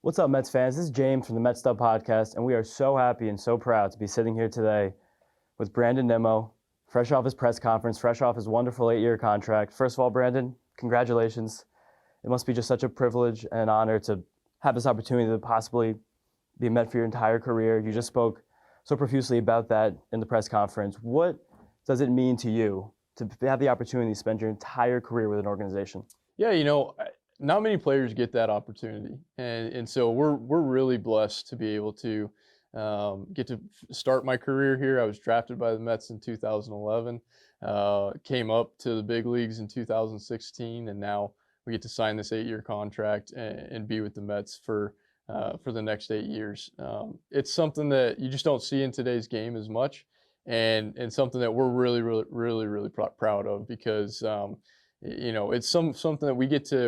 What's up, Mets fans? This is James from the Mets Stub Podcast, and we are so happy and so proud to be sitting here today with Brandon Nimmo, fresh off his press conference, fresh off his wonderful 8-year contract. First of all, Brandon, congratulations. It must be just such a privilege and an honor to have this opportunity to possibly be a Met for your entire career. You just spoke so profusely about that in the press conference. What does it mean to you to have the opportunity to spend your entire career with an organization? Yeah, not many players get that opportunity, and so we're really blessed to be able to get to start my career here. I was drafted by the Mets in 2011, came up to the big leagues in 2016, and now we get to sign this 8-year contract and be with the Mets for the next 8 years. It's something that you just don't see in today's game as much, and something that we're really proud of because. It's something that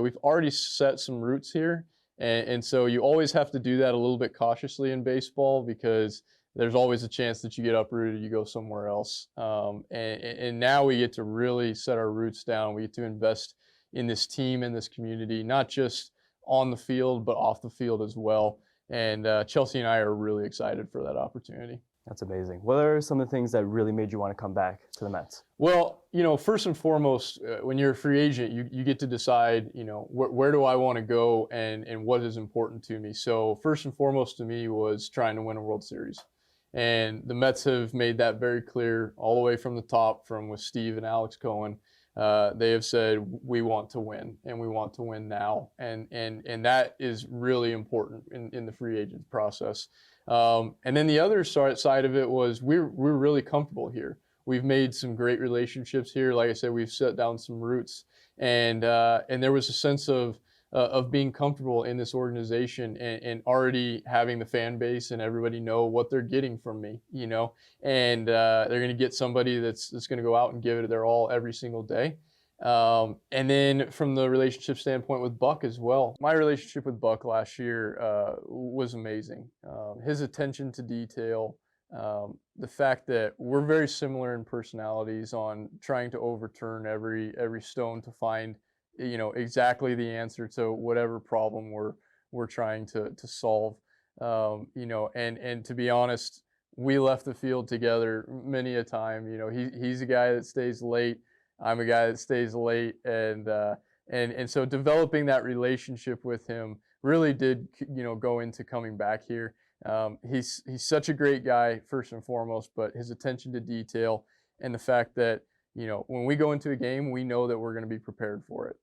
we've already set some roots here. And so you always have to do that a little bit cautiously in baseball because there's always a chance that you get uprooted, you go somewhere else. And now we get to really set our roots down. We get to invest in this team and this community, not just on the field, but off the field as well. And Chelsea and I are really excited for that opportunity. That's amazing. What are some of the things that really made you want to come back to the Mets? Well, first and foremost, when you're a free agent, you get to decide, where do I want to go and what is important to me. So first and foremost to me was trying to win a World Series. And the Mets have made that very clear all the way from the top, from with Steve and Alex Cohen. They have said, we want to win, and we want to win now. And that is really important in the free agent process. And then the other side of it was we're really comfortable here. We've made some great relationships here. Like I said, we've set down some roots, and there was a sense of being comfortable in this organization and already having the fan base and everybody know what they're getting from me, and they're going to get somebody that's going to go out and give it their all every single day. And then from the relationship standpoint with Buck as well, my relationship with Buck last year was amazing. His attention to detail, the fact that we're very similar in personalities on trying to overturn every stone to find, exactly the answer to whatever problem we're trying to solve. And to be honest, we left the field together many a time. He's a guy that stays late. I'm a guy that stays late, and so developing that relationship with him really did, go into coming back here. He's such a great guy, first and foremost, but his attention to detail and the fact that, when we go into a game, we know that we're going to be prepared for it.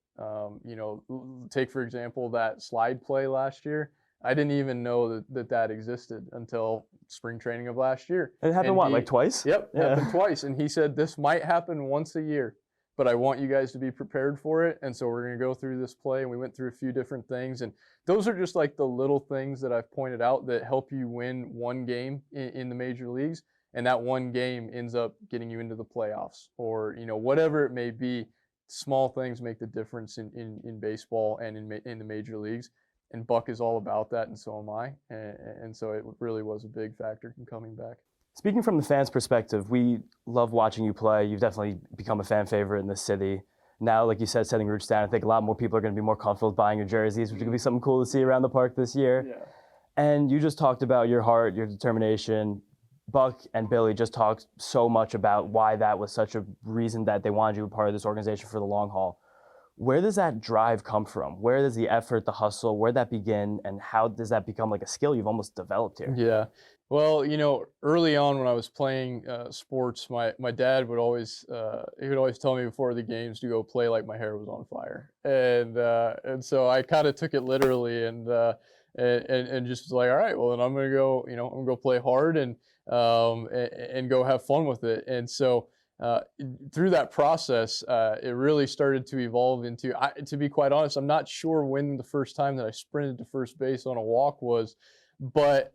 Take, for example, that slide play last year. I didn't even know that existed until spring training of last year. It happened like twice? Yep, yeah. Happened twice. And he said, this might happen once a year, but I want you guys to be prepared for it. And so we're going to go through this play. And we went through a few different things. And those are just like the little things that I've pointed out that help you win one game in the major leagues. And that one game ends up getting you into the playoffs or, whatever it may be. Small things make the difference in baseball and in the major leagues. And Buck is all about that, and so am I. And so it really was a big factor in coming back. Speaking from the fans' perspective, we love watching you play. You've definitely become a fan favorite in this city. Now, like you said, setting roots down, I think a lot more people are going to be more comfortable buying your jerseys, which is going to be something cool to see around the park this year. Yeah. And you just talked about your heart, your determination. Buck and Billy just talked so much about why that was such a reason that they wanted you a part of this organization for the long haul. Where does that drive come from? Where does the effort, the hustle, where did that begin, and how does that become like a skill you've almost developed here? Yeah. Well, early on when I was playing sports, my dad would always tell me before the games to go play like my hair was on fire, and so I kind of took it literally and just was like, all right, well then I'm gonna go, I'm gonna go play hard and go have fun with it, and so. Through that process, it really started to evolve into, to be quite honest, I'm not sure when the first time that I sprinted to first base on a walk was, but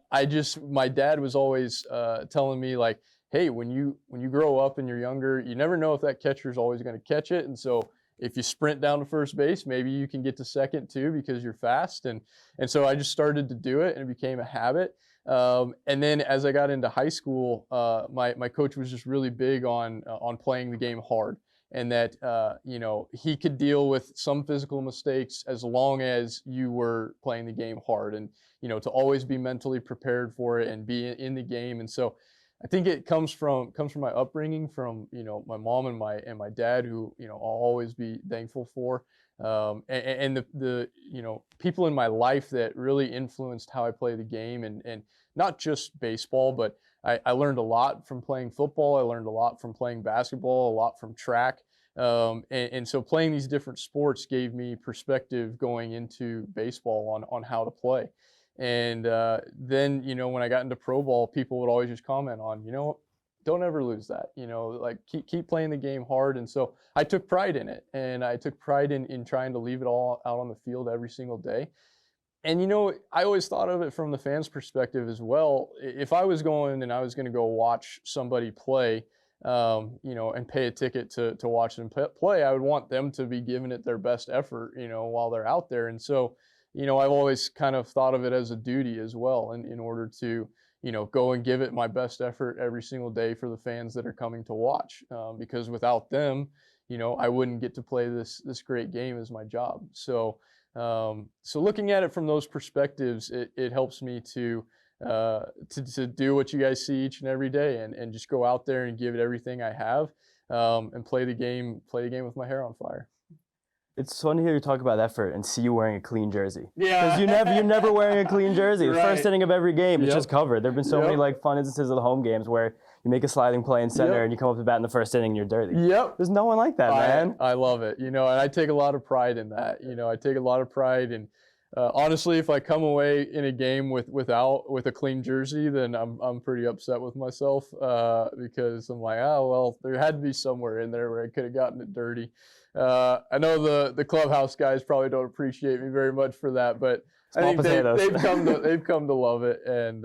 my dad was always telling me like, hey, when you grow up and you're younger, you never know if that catcher is always going to catch it. And so if you sprint down to first base, maybe you can get to second too because you're fast. And so I just started to do it and it became a habit. And then as I got into high school, my coach was just really big on playing the game hard. and that you know, he could deal with some physical mistakes as long as you were playing the game hard, and you know, to always be mentally prepared for it and be in the game. And so I think it comes from my upbringing, from you know, my mom and my dad, who you know, I'll always be thankful for, and the you know, people in my life that really influenced how I play the game, and not just baseball, but I learned a lot from playing football. I learned a lot from playing basketball, a lot from track. And so playing these different sports gave me perspective going into baseball on how to play. And then, you know, when I got into pro ball, people would always just comment on, you know, don't ever lose that, you know, like keep playing the game hard. And so I took pride in it, and I took pride in trying to leave it all out on the field every single day. And, you know, I always thought of it from the fans' perspective as well. If I was going and I was going to go watch somebody play, you know, and pay a ticket to watch them play, I would want them to be giving it their best effort, you know, while they're out there. And so, you know, I've always kind of thought of it as a duty as well, in order to, you know, go and give it my best effort every single day for the fans that are coming to watch, because without them, you know, I wouldn't get to play this great game as my job. So, so looking at it from those perspectives, it helps me to do what you guys see each and every day, and just go out there and give it everything I have, and play the game with my hair on fire. It's fun to hear you talk about effort and see you wearing a clean jersey. Yeah. Because you're never wearing a clean jersey. The Right. first inning of every game, it's Yep. just covered. There have been so many Yep. like fun instances of the home games where you make a sliding play in center Yep. and you come up to bat in the first inning and you're dirty. Yep. There's no one like that, man. I love it, you know, and I take a lot of pride in that. You know, I take a lot of pride in, honestly, if I come away in a game with a clean jersey, then I'm pretty upset with myself, because I'm like, oh well, there had to be somewhere in there where I could have gotten it dirty. I know the clubhouse guys probably don't appreciate me very much for that, but I think they've come to love it. And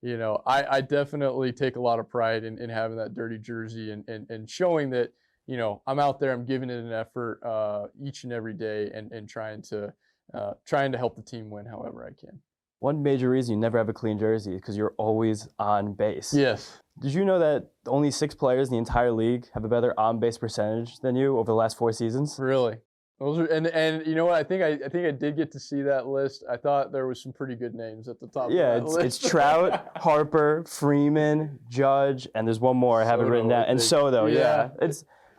you know, I definitely take a lot of pride in having that dirty jersey, and showing that, you know, I'm out there, I'm giving it an effort each and every day, and trying to help the team win however I can. One major reason you never have a clean jersey is because you're always on base. Yes. Did you know that only 6 players in the entire league have a better on-base percentage than you over the last 4 seasons? Really? Those are, and you know what? I think I did get to see that list. I thought there was some pretty good names at the top. Yeah, of that list. it's Trout, Harper, Freeman, Judge, and there's one more I haven't written down. And Soto, yeah.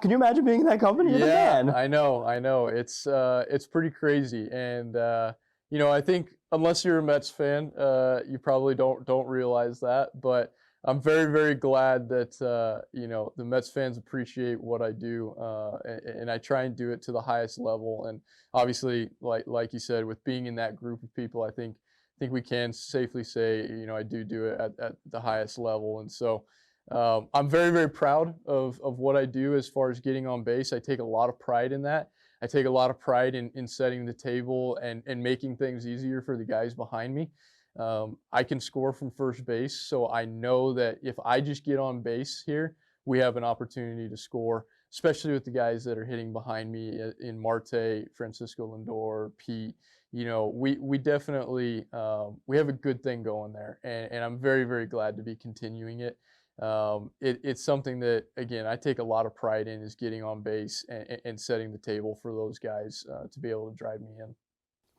Can you imagine being in that company? You're the man. I know. It's pretty crazy, and you know, I think unless you're a Mets fan, you probably don't realize that. But I'm very, very glad that you know, the Mets fans appreciate what I do, and I try and do it to the highest level. And obviously, like you said, with being in that group of people, I think we can safely say, you know, I do it at the highest level. And so I'm very, very proud of what I do as far as getting on base. I take a lot of pride in that. I take a lot of pride in setting the table and making things easier for the guys behind me. I can score from first base, so I know that if I just get on base here, we have an opportunity to score, especially with the guys that are hitting behind me in Marte, Francisco Lindor, Pete. You know, we definitely we have a good thing going there, and I'm very, very glad to be continuing it. It's something that, again, I take a lot of pride in, is getting on base and setting the table for those guys to be able to drive me in.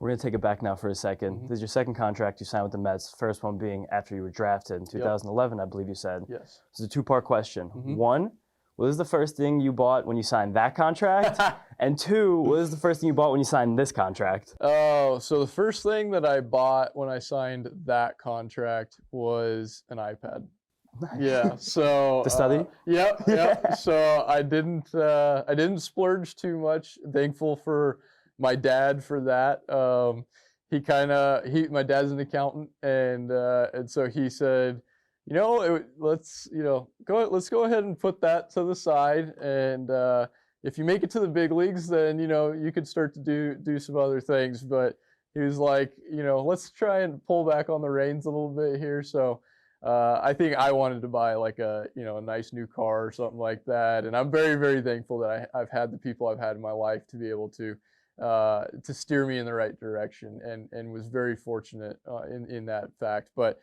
We're going to take it back now for a second. Mm-hmm. This is your second contract you signed with the Mets, first one being after you were drafted in 2011, I believe you said. Yes. It's a 2-part question. Mm-hmm. 1, what is the first thing you bought when you signed that contract? And 2, what is the first thing you bought when you signed this contract? Oh, so the first thing that I bought when I signed that contract was an iPad. Yeah, so to study. Yep. So I didn't splurge too much. Thankful for my dad for that. My dad's an accountant, and so he said, you know, let's go ahead and put that to the side, and if you make it to the big leagues, then you know, you could start to do some other things. But he was like, you know, let's try and pull back on the reins a little bit here. So I think I wanted to buy like a nice new car or something like that, and I'm very, very thankful that I've had the people I've had in my life to be able to steer me in the right direction, and was very fortunate in that fact. But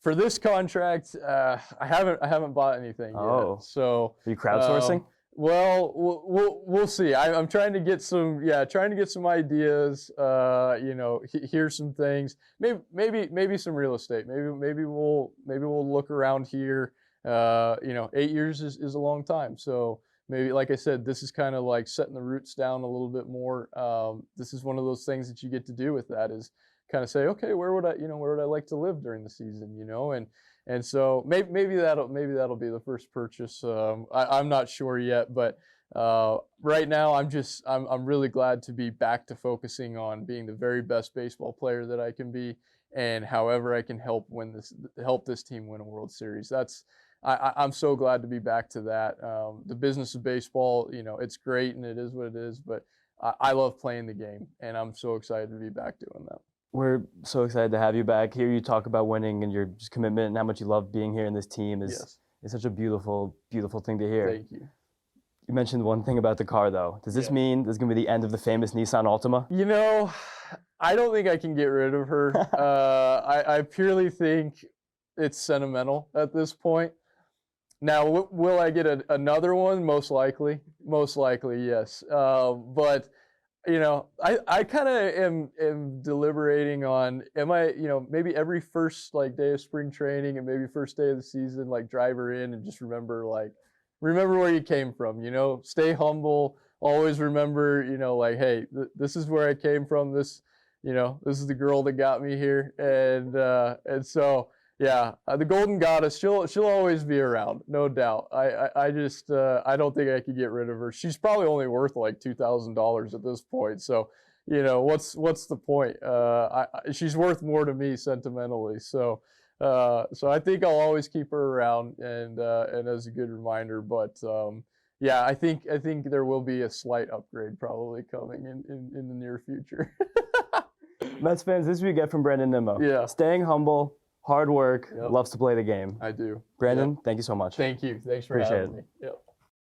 for this contract, I haven't bought anything yet. So are you crowdsourcing? Well, we'll see. I'm trying to get some ideas. Here's some things. Maybe some real estate. Maybe we'll look around here. 8 years is a long time. So maybe, like I said, this is kind of like setting the roots down a little bit more. This is one of those things that you get to do with that, is kind of say, okay, where would I like to live during the season, and so maybe that'll be the first purchase. I'm not sure yet, but right now I'm really glad to be back to focusing on being the very best baseball player that I can be, and however I can help this team win a World Series. I'm so glad to be back to that. The business of baseball, it's great and it is what it is, but I love playing the game, and I'm so excited to be back doing that. We're so excited to have you back. Hear you talk about winning and your just commitment and how much you love being here in this team is such a beautiful, beautiful thing to hear. Thank you. You mentioned one thing about the car, though. Does this mean this is going to be the end of the famous Nissan Altima? I don't think I can get rid of her. I purely think it's sentimental at this point. Now, will I get another one? Most likely, yes. But I kind of am deliberating on, am I, maybe every first day of spring training and maybe first day of the season, drive her in and just remember where you came from, stay humble, always remember, hey, this is where I came from. This is the girl that got me here. And so, yeah, the Golden Goddess, she'll always be around, no doubt. I just I don't think I could get rid of her. She's probably only worth like $2,000 at this point. So, what's the point? She's worth more to me sentimentally. So I think I'll always keep her around and as a good reminder. But I think there will be a slight upgrade probably coming in the near future. Mets fans, this is what you get from Brandon Nimmo. Yeah. Staying humble. Hard work, loves to play the game. I do. Brandon, thank you so much. Thank you. Thanks for having me. Yep.